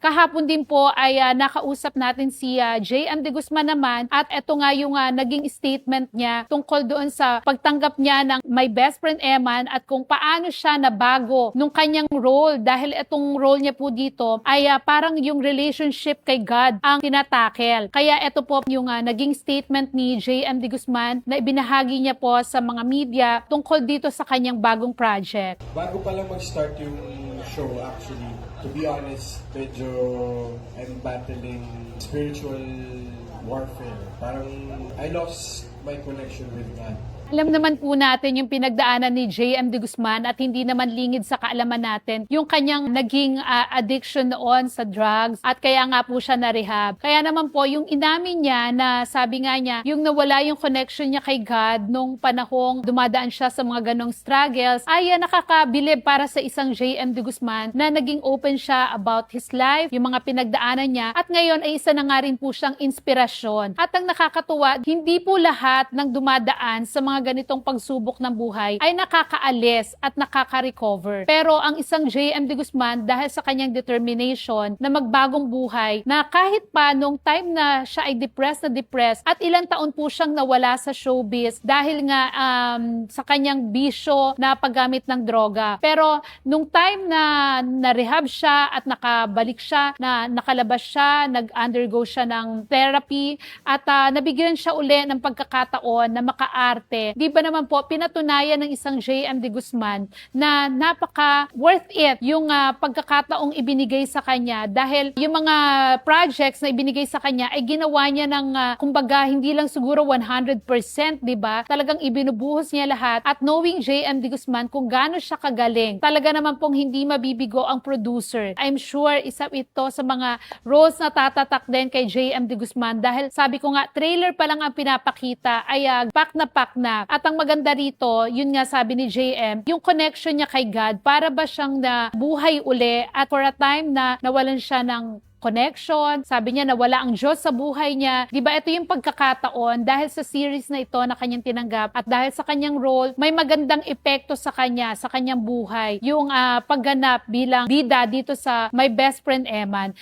kahapon din po ay nakausap natin si JM De Guzman naman at ito nga yung naging statement niya tungkol doon sa pagtanggap niya ng My Best Friend Eman at kung paano siya nabago nung kanyang role dahil itong role niya po dito ay parang yung relationship kay God ang tinatakel. Kaya ito po yung naging statement ni JM De Guzman na ibinahagi niya po sa mga media tungkol dito sa kanyang bagong project. Bago pa lang mag-start yung show actually, to be honest, medyo I'm battling spiritual warfare. Parang I lost my connection with God. Alam naman po natin yung pinagdaanan ni JM De Guzman at hindi naman lingid sa kaalaman natin yung kanyang naging addiction noon sa drugs at kaya nga po siya na-rehab. Kaya naman po yung inamin niya na sabi nga niya yung nawala yung connection niya kay God nung panahong dumadaan siya sa mga ganong struggles ay nakakabilib para sa isang JM De Guzman na naging open siya about his life, yung mga pinagdaanan niya at ngayon ay isa na nga rin po siyang inspirasyon. At ang nakakatuwa, hindi po lahat ng dumadaan sa mga ganitong pagsubok ng buhay ay nakakaalis at nakaka-recover. Pero ang isang JM De Guzman dahil sa kanyang determination na magbagong buhay na kahit pa nung time na siya ay depressed at ilang taon po siyang nawala sa showbiz dahil nga sa kanyang bisyo na paggamit ng droga. Pero nung time na na-rehab siya at nakabalik siya, na nakalabas siya, nag-undergo siya ng therapy at nabigyan siya uli ng pagkakataon na makaarte. Di ba naman po, pinatunayan ng isang JM De Guzman na napaka worth it yung pagkakataong ibinigay sa kanya dahil yung mga projects na ibinigay sa kanya ay ginawa niya ng kumbaga hindi lang siguro 100%, di ba? Talagang ibinubuhos niya lahat at knowing JM De Guzman kung gaano siya kagaling. Talaga naman pong hindi mabibigo ang producer. I'm sure isa ito sa mga roles na tatatak din kay JM De Guzman dahil sabi ko nga trailer pa lang ang pinapakita ay pak na. At ang maganda rito, yun nga sabi ni JM, yung connection niya kay God, para ba siyang nabuhay uli at for a time na nawalan siya ng connection. Sabi niya nawala ang Diyos sa buhay niya. Di ba ito yung pagkakataon dahil sa series na ito na kanyang tinanggap at dahil sa kanyang role, may magandang epekto sa kanya, sa kanyang buhay. Yung pagganap bilang bida dito sa My Best Friend Eman.